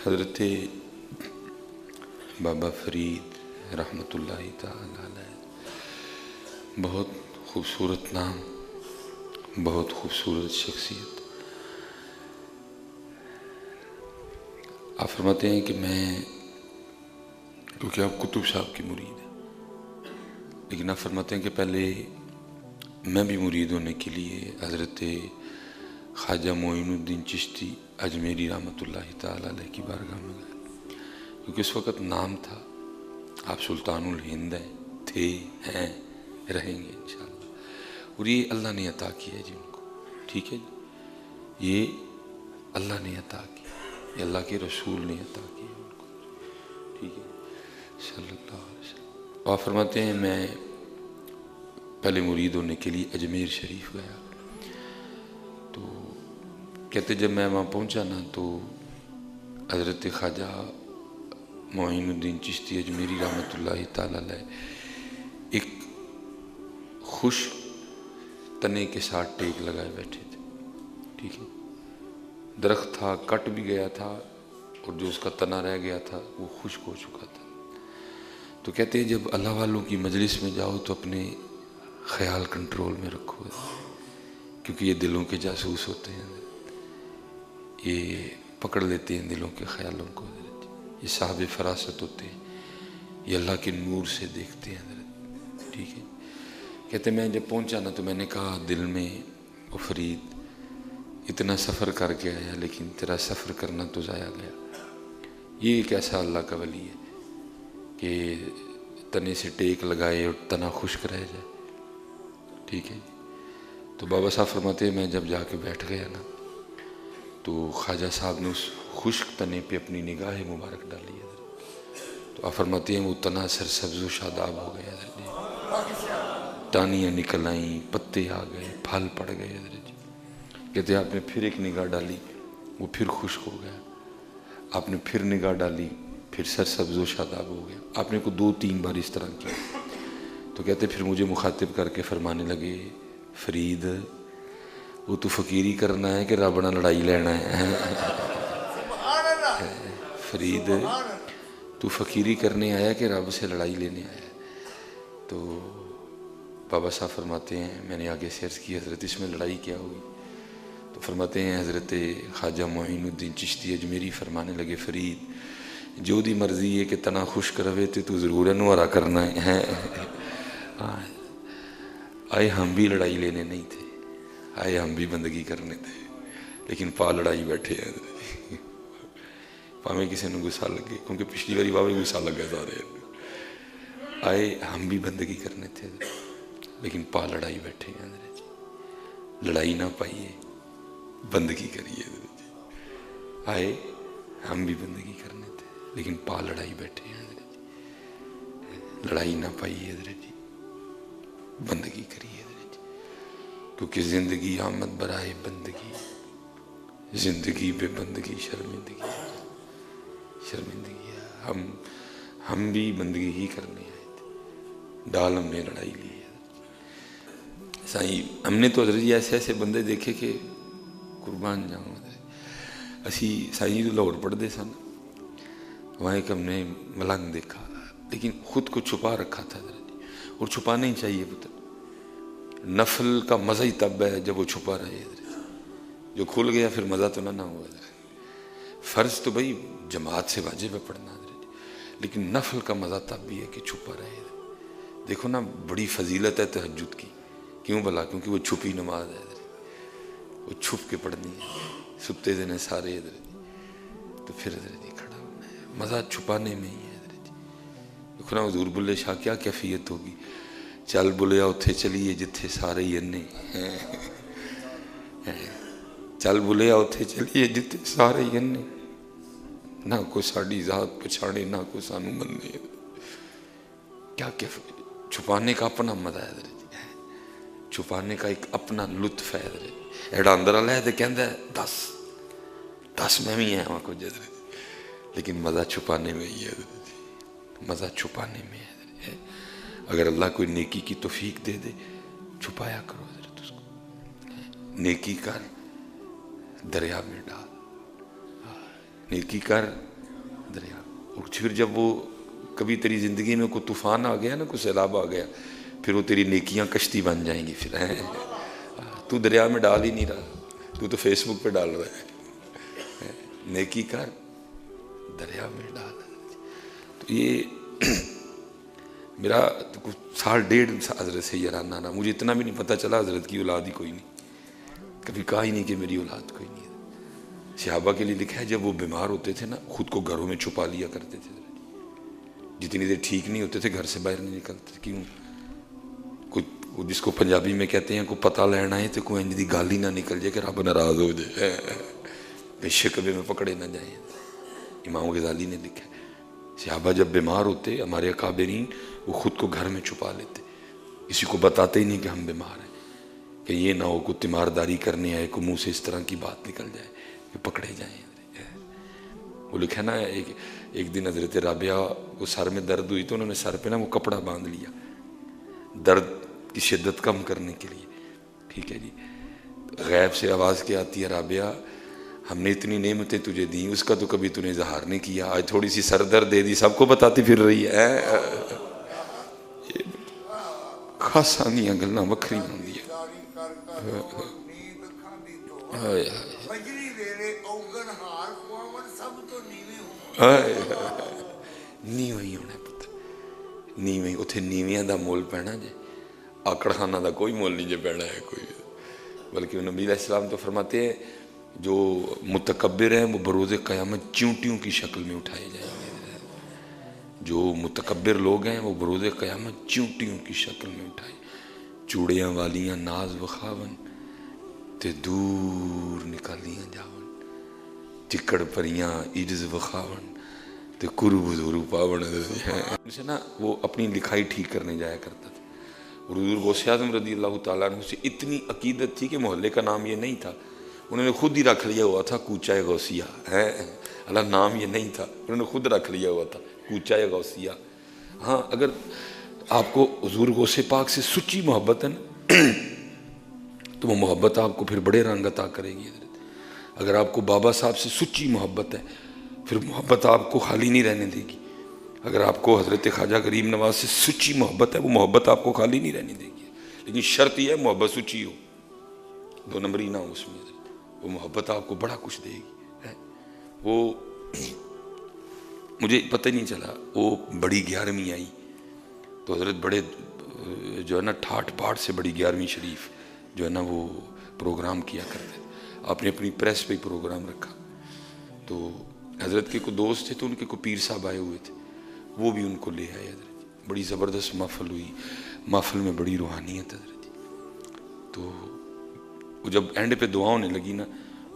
حضرت بابا فرید رحمتہ تعالی علیہ، بہت خوبصورت نام، بہت خوبصورت شخصیت۔ آپ فرماتے ہیں کہ میں، کیونکہ آپ کتب صاحب کی مرید ہیں، لیکن آپ فرماتے ہیں کہ پہلے میں بھی مرید ہونے کے لیے حضرت خواجہ معین الدین چشتی اجمیری رحمۃ اللہ تعالی علیہ کی بارگاہ میں گئے، کیونکہ اس وقت نام تھا، آپ سلطان الہند ہیں، تھے، ہیں، رہیں گے انشاءاللہ، اور یہ اللہ نے عطا کیا ہے جی ان کو، ٹھیک ہے جی، یہ اللہ نے عطا کیا، یہ اللہ کے رسول نے عطا کیا ان کو، ٹھیک ہے صلی اللہ علیہ وسلم۔ آپ فرماتے ہیں میں پہلے مرید ہونے کے لیے اجمیر شریف گیا، تو کہتے جب میں وہاں پہنچا نا تو حضرت خواجہ معین الدین چشتی اجمیری رحمۃ اللہ تعالی علیہ ایک خشک تنے کے ساتھ ٹیک لگائے بیٹھے تھے، ٹھیک ہے، درخت تھا، کٹ بھی گیا تھا، اور جو اس کا تنا رہ گیا تھا وہ خشک ہو چکا تھا۔ تو کہتے ہیں جب اللہ والوں کی مجلس میں جاؤ تو اپنے خیال کنٹرول میں رکھو، کیونکہ یہ دلوں کے جاسوس ہوتے ہیں، یہ پکڑ لیتے ہیں دلوں کے خیالوں کو، یہ صاحب فراست ہوتے ہیں، یہ اللہ کے نور سے دیکھتے ہیں حضرت، ٹھیک ہے۔ کہتے ہیں میں جب پہنچا نا تو میں نے کہا دل میں، او فرید اتنا سفر کر کے آیا لیکن تیرا سفر کرنا تو ضائع گیا، یہ ایک ایسا اللہ کا ولی ہے کہ تنے سے ٹیک لگائے اور تنا خشک رہ جائے، ٹھیک ہے۔ تو بابا صاحب فرماتے ہیں میں جب جا کے بیٹھ گیا نا تو خواجہ صاحب نے اس خشک تنے پہ اپنی نگاہ مبارک ڈالی ہے، تو آپ فرماتے ہیں وہ تنا سرسبز و شاداب ہو گیا حضرت، ٹانیاں نکل آئیں، پتے آ گئے، پھل پڑ گئے حضرت۔ کہتے ہیں آپ نے پھر ایک نگاہ ڈالی، وہ پھر خشک ہو گیا، آپ نے پھر نگاہ ڈالی، پھر سرسبز و شاداب ہو گیا۔ آپ نے کو 2-3 بار اس طرح کیا، تو کہتے پھر مجھے مخاطب کر کے فرمانے لگے فرید وہ تو فقیری کرنا ہے کہ رب نہ لڑائی لینا ہے، فرید تو فقیری کرنے آیا کہ رب سے لڑائی لینے آیا۔ تو بابا صاحب فرماتے ہیں میں نے آگے سے عرض کی حضرت اس میں لڑائی کیا ہوئی؟ تو فرماتے ہیں حضرت خواجہ معین الدین چشتی اجمیری فرمانے لگے فرید جو دی مرضی ہے کہ تنا خشک رہے تو ضرور انوارا کرنا ہے، آئے ہم بھی لڑائی لینے نہیں تھے، آئے ہم بھی بندگی کرنے تھے، لیکن پا لڑائی بیٹھے ہیں، پاویں کسی نے غصہ لگے، کیونکہ پچھلی باری پاویں غصہ لگا سارے، آئے ہم بھی بندگی کرنے تھے لیکن پا لڑائی بیٹھے ہیں، لڑائی نہ پائیے بندگی کریے، آئے ہم بھی بندگی کرنے تھے لیکن پا لڑائی بیٹھے ہیں، لڑائی نہ پائیے حضرت جی، بندگی کریے حضرت جی، کیونکہ زندگی آمد برائے بندگی، زندگی بے بندگی شرمندگی، شرمندگی ہے، ہم بھی بندگی ہی کرنے آئے تھے، ڈال ہم نے لڑائی لی ہے سائیں، ہم نے تو حضرت جی ایسے ایسے بندے دیکھے کہ قربان جاؤں، اسی سائیں جی تو لاہور پڑھتے سن، وہاں ایک ہم نے ملنگ دیکھا لیکن خود کو چھپا رکھا تھا حضرت جی، اور چھپانا ہی چاہیے پتہ، نفل کا مزہ ہی تب ہے جب وہ چھپا رہے حضرت جی، جو کھل گیا پھر مزہ تو نہ ہوا حضرت، فرض تو بھائی جماعت سے واجب ہے پڑھنا حضرت جی، لیکن نفل کا مزہ تب بھی ہے کہ چھپا رہے حضرت۔ دیکھو نا بڑی فضیلت ہے تہجد کی، کیوں بھلا؟ کیونکہ وہ چھپی نماز ہے حضرت، وہ چھپ کے پڑھنی ہے، ستے دن سارے حضرت جی، تو پھر حضرت جی کھڑا ہونا ہے، مزہ چھپانے میں ہی ہے حضرت جی۔ دیکھو نا حضور بلے شاہ کیا کیفیت ہوگی، چل بلیا اتھے چلیے جتھے سارے ہی انے، چل بلیا اتھے چلیے جتھے سارے ہی انے، نہ کوئی ساڑی ذات پچھاڑے نہ کوئی سانو مننے، کیا کیفیت، چھپانے کا اپنا مزہ ہے حضرت جی، چھپانے کا ایک اپنا لطف ہے حضرت جی، ایڈا اندر والا ہے تو کہندا ہے دس میں بھی ہیں وہاں کو حضرت جی، لیکن مزہ چھپانے میں ہی ہے حضرت جی، مزہ چھپانے میں ہے حضرت جی۔ اگر اللہ کوئی نیکی کی توفیق دے دے چھپایا کرو حضرت اس کو، نیکی کر دریا میں ڈال، نیکی کر دریا. اور پھر جب وہ کبھی تیری زندگی میں کوئی طوفان آ گیا نا, کوئی سیلاب آ گیا, پھر وہ تیری نیکیاں کشتی بن جائیں گی. پھر تو دریا میں ڈال ہی نہیں رہا, تو فیس بک پہ ڈال رہا ہے. نیکی کر, دریا میں ڈال. تو یہ میرا سال ڈیڑھ حضرت سے یارانہ رہا. مجھے اتنا بھی نہیں پتہ چلا حضرت کی اولاد ہی کوئی نہیں, کبھی کہا ہی نہیں کہ میری اولاد کوئی نہیں ہے. صحابہ کے لیے لکھا ہے جب وہ بیمار ہوتے تھے نا, خود کو گھروں میں چھپا لیا کرتے تھے. جتنی دیر ٹھیک نہیں ہوتے تھے گھر سے باہر نہیں نکلتے. کیوں؟ کوئی جس کو پنجابی میں کہتے ہیں کوئی پتہ لینا ہے تو کوئی انج دی گال ہی نہ نکل جائے کہ رب ناراض ہو جائے, بے شکوے میں پکڑے نہ جائیں. امام غزالی نے لکھا ہے صحابہ جب بیمار ہوتے, ہمارے اکابرین, وہ خود کو گھر میں چھپا لیتے, کسی کو بتاتے ہی نہیں کہ ہم بیمار ہیں, کہ یہ نہ ہو کوئی تیمارداری کرنے آئے, کو منہ سے اس طرح کی بات نکل جائے کہ پکڑے جائیں. وہ لکھا نا ایک دن حضرت رابعہ کو سر میں درد ہوئی تو انہوں نے سر پہ نا وہ کپڑا باندھ لیا درد کی شدت کم کرنے کے لیے. ٹھیک ہے جی. غیب سے آواز کیا آتی ہے, رابعہ ہم نے اتنی نعمتیں تجھے دیں, اس کا تو کبھی تو نے اظہار نہیں کیا, آج تھوڑی سی سر درد دے دی سب کو بتاتی پھر رہی ہے. خاصانیاں گلنا وکری ہوندی ہے. نیویں ہونا پتر, نیویں. اتنے نیویاں دا مول پینا جے, آکڑ خانہ دا کوئی مول نہیں جے پینا ہے کوئی. بلکہ نبی علیہ السلام تو فرماتے ہیں جو متکبر ہیں وہ بروز قیامت چیونٹیوں کی شکل میں اٹھائے جائیں گے. جو متکبر لوگ ہیں وہ بروز قیامت چیونٹیوں کی شکل میں اٹھائے. چوڑیاں والیاں ناز وخاون تے دور نکالیاں جاون, چکڑ پریاں عجز وخاون تے کرو بزورو پاون. سے نا وہ اپنی لکھائی ٹھیک کرنے جایا کرتا تھا. اور حضور غوث اعظم رضی اللہ تعالیٰ عنہ سے اتنی عقیدت تھی کہ محلے کا نام یہ نہیں تھا, انہوں نے خود ہی رکھ لیا ہوا تھا کوچہ غوثیہ. اللہ نام یہ نہیں تھا, انہوں نے خود رکھ لیا ہوا تھا کوچہ غوثیہ. ہاں اگر آپ کو حضور غوث پاک سے سچی محبت ہے نا تو وہ محبت آپ کو پھر بڑے رنگ عطا کرے گی. اگر آپ کو بابا صاحب سے سچی محبت ہے پھر محبت آپ کو خالی نہیں رہنے دے گی. اگر آپ کو حضرت خواجہ غریب نواز سے سچی محبت ہے وہ محبت آپ کو خالی نہیں رہنے دے گی. لیکن شرط یہ ہے محبت سچی ہو, دو نمبری نہ ہو اس میں. وہ محبت آپ کو بڑا کچھ دے گی. وہ مجھے پتہ نہیں چلا, وہ بڑی 11ویں آئی تو حضرت بڑے جو ہے نا ٹھاٹ پاٹ سے بڑی 11ویں شریف جو ہے نا وہ پروگرام کیا کرتے تھے. آپ نے اپنی پریس پہ پروگرام رکھا. تو حضرت کے کوئی دوست تھے تو ان کے کوئی پیر صاحب آئے ہوئے تھے, وہ بھی ان کو لے آئے. حضرت بڑی زبردست محفل ہوئی, محفل میں بڑی روحانیت. حضرت تو وہ جب اینڈ پہ دعا ہونے لگی نا,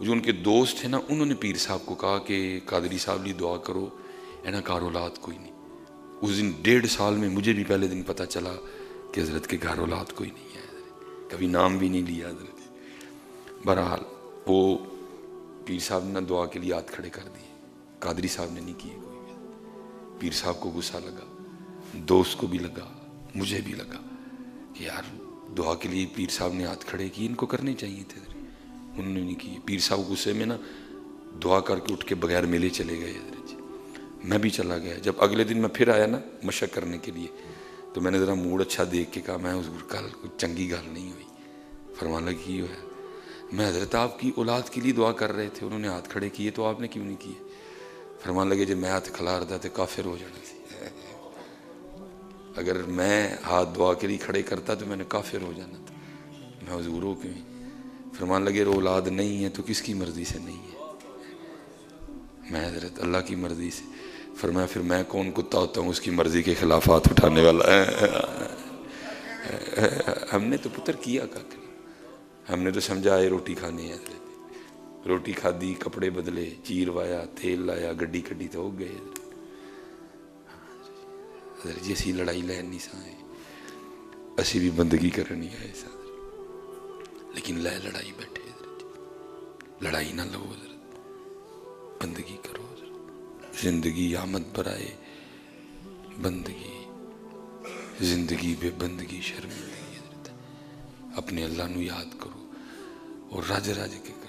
جو ان کے دوست تھے نا انہوں نے پیر صاحب کو کہا کہ قادری صاحب لی دعا کرو, اینا گھر اولاد کوئی نہیں. اس دن 1.5 سال میں مجھے بھی پہلے دن پتہ چلا کہ حضرت کے گھر اولاد کوئی نہیں ہے. کبھی نام بھی نہیں لیا حضرت. بہرحال وہ پیر صاحب نے دعا کے لیے ہاتھ کھڑے کر دیے, قادری صاحب نے نہیں کیے کوئی بھی. پیر صاحب کو غصہ لگا, دوست کو بھی لگا, مجھے بھی لگا کہ یار دعا کے لیے پیر صاحب نے ہاتھ کھڑے کیے, ان کو کرنے چاہیے تھے, انہوں نے نہیں کیے. پیر صاحب غصے میں نا دعا کر کے اٹھ کے بغیر ملے چلے گئے. حضرت میں بھی چلا گیا. جب اگلے دن میں پھر آیا نا مشق کرنے کے لیے تو میں نے ذرا موڈ اچھا دیکھ کے کہا میں حضور کل کوئی چنگی گل نہیں ہوئی. فرمانے لگا کی ہوا؟ میں حضرت آپ کی اولاد کے لیے دعا کر رہے تھے, انہوں نے ہاتھ کھڑے کیے تو آپ نے کیوں نہیں کیے؟ فرمانے لگے جب میں ہاتھ کھلار دا تو کافر ہو جانا سی. اگر میں ہاتھ دعا کے لیے کھڑے کرتا تو میں نے کافر ہو جانا تھا. میں حضور ہو کیوں؟ فرمان لگے رو اولاد نہیں ہے تو کس کی مرضی سے نہیں ہے؟ میں حضرت اللہ کی مرضی سے. فرمایا پھر میں کون کتا ہوتا ہوں اس کی مرضی کے خلاف ہاتھ اٹھانے والا. ہم نے تو پتر کیا کا کرنا, ہم نے تو سمجھا آئے روٹی کھانے ہے. روٹی کھادی, کپڑے بدلے, چیر وایا, تیل لایا, گڈی کڈی تو ہو گئے. حضرت جی اسی لڑائی لین نہیں سائے, اسی بھی بندگی کرنی آئے سا, لیکن لے لڑائی بیٹھے. حضرت لڑائی نہ لو, حضرت بندگی کرو. حضرت زندگی آمد برائے بندگی, زندگی بے بندگی شرمندگی. حضرت اپنے اللہ نو یاد کرو اور راج راج کے کرو.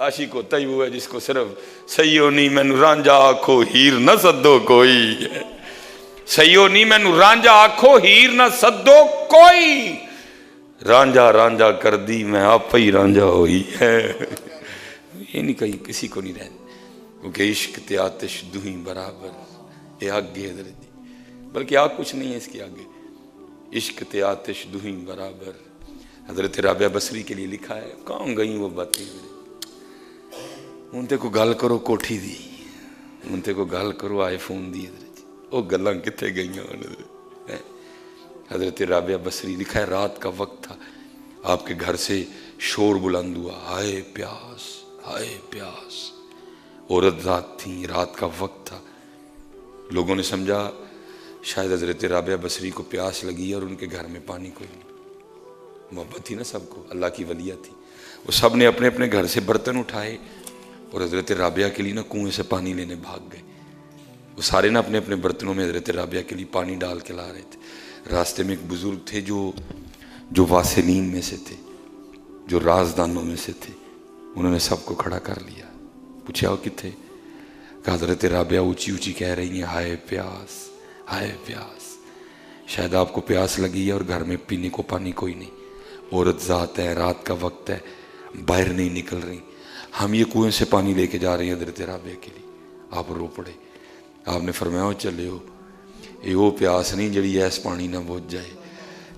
عاشق ہوتا ہی وہ ہے جس کو صرف سیو نہیں مینو رانجا آکھو ہیر نہ سدو کوئی، سیو نہیں مینو رانجا آکھو ہیر نہ سدو کوئی، رانجا رانجا کر دی میں آپ ہی رانجا ہوئی ہے، یہ نہیں کہیں کسی کو نہیں رہنے، کیونکہ عشق تے آتش دوہیں برابر، یہ آگ ہے حضرت جی، بلکہ آگ کچھ نہیں ہے اس کی آگے، عشق تے آتش دوہیں برابر، حضرت رابعہ بصری کے لیے لکھا ہے، کہاں گئیں وہ باتیں، انتے کو گل کرو کوٹھی دی، انتے کو گل کرو آئی فون دی، حضرت جی وہ گلاں کتے گئیں، حضرت رابعہ بصری لکھا ہے رات کا وقت تھا، آپ کے گھر سے شور بلند ہوا، ہائے پیاس ہائے پیاس، عورت ذات تھیں، رات کا وقت تھا، لوگوں نے سمجھا شاید حضرت رابعہ بصری کو پیاس لگی اور ان کے گھر میں پانی کوئی نہیں، محبت تھی نا سب کو، اللہ کی ولیہ تھی، وہ سب نے اپنے اپنے گھر سے برتن اٹھائے اور حضرت رابعہ کے لیے نا کنویں سے پانی لینے بھاگ گئے، وہ سارے نا اپنے اپنے برتنوں میں حضرت رابعہ کے لیے پانی ڈال کے لا رہے تھے، راستے میں ایک بزرگ تھے جو واسنین میں سے تھے، جو رازدانوں میں سے تھے، انہوں نے سب کو کھڑا کر لیا، پوچھا وہ کتھے، کہ حضرت رابعہ اونچی اونچی کہہ رہی ہیں ہائے پیاس ہائے پیاس، شاید آپ کو پیاس لگی ہے اور گھر میں پینے کو پانی کوئی نہیں، عورت ذات ہے، رات کا وقت ہے، باہر نہیں نکل رہی، ہم یہ کنویں سے پانی لے کے جا رہے ہیں حضرت رابعہ کے لیے، آپ رو پڑے، آپ نے فرمایا ہو چلے ہو، یہ وہ پیاس نہیں جڑی ایس پانی نہ بجھ جائے،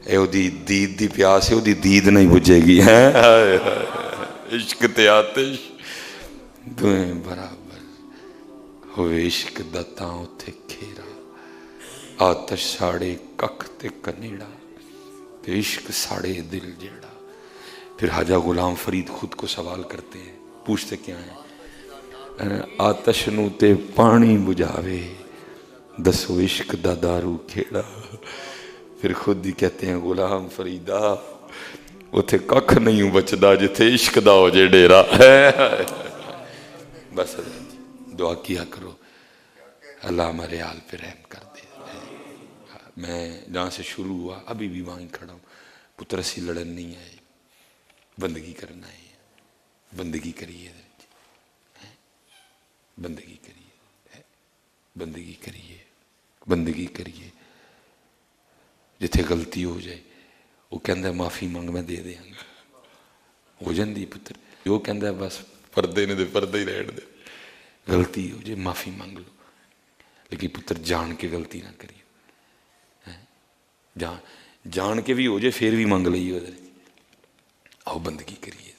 اے او دی دید دی پیاس ہے، او دی دید نہیں بجھے گی، عشق تے آتش دوئیں برابر، ہوئے عشق دا تاں اتھے کھیرا، آتش ساڑے ککھ تے کنیڑا، تے عشق ساڑے دل جیڑا، پھر حاجہ غلام فرید خود کو سوال کرتے ہیں، پوچھتے کیا ہیں، آتش نو تے پانی بجھاوے، دسو عشق دا دارو کھیڑا، پھر خود ہی کہتے ہیں غلام فریدہ اتھے ککھ نہیں بچدا جتھے عشق دا ہو جے ڈیرا، بس حضرت دعا کیا کرو اللہ ہمارے حال پہ رحم کر دے، میں جہاں سے شروع ہوا ابھی بھی وہاں کھڑا ہوں، پتر اسی لڑن نہیں آئے، بندگی کرنا ہے، بندگی کریے حضرت جی، بندگی کریے، بندگی کریے، بندگی کریے، جتھے غلطی ہو جائے وہ کہندا ہے معافی مانگ میں دے دیاں گا، ہو جاندی پتر، وہ کہندا ہے بس پردے نے دے پردے ہی رہن دے، غلطی ہو جائے معافی مانگ لو، لیکن پتر جان کے غلطی نہ کریے، جان کے بھی ہو جائے پھر بھی مانگ لئیے، آؤ بندگی کریے۔